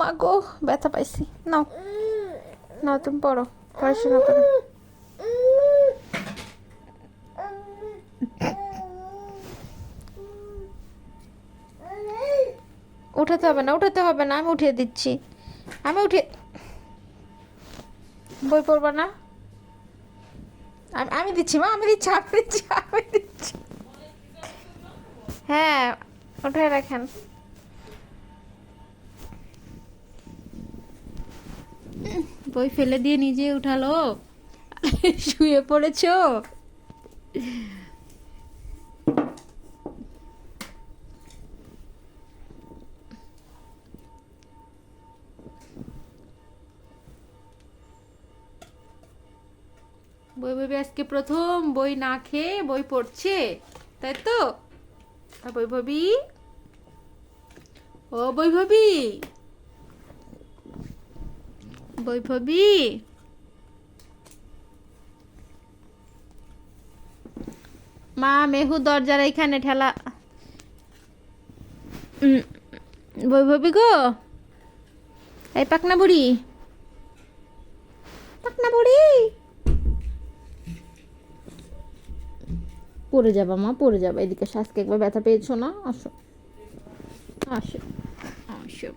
মা গো, ব্যথা পাইছি। নাও নাও, তুমি পড়ো, পড়াশোনা করো। উঠাতে হবে না, উঠাতে হবে না, আমি উঠিয়ে দিচ্ছি। আমি উঠিয়ে, বই পড়বা না? আমি দিচ্ছি মা, আমি দিচ্ছি, আমি দিচ্ছি, আমি দিচ্ছি। হ্যাঁ, উঠে রাখেন। বই ফেলে দিয়ে নিজে উঠালো, শুয়ে পড়েছো। বই ভাবি আজকে প্রথম বই না খেয়ে বই পড়ছে, তাই তো? বই ভাবি, ও বই ভাবি, বই ভাবি, মা মেহু দরজার এখানে ঠেলা। বই ভাবি গো, এই পাকনা বুড়ি, পাকনা বুড়ি, পড়ে যাবা মা, পড়ে যাবা। এদিকে আজকে একবার ব্যথা পেয়েছো না? আসো আসো আসো।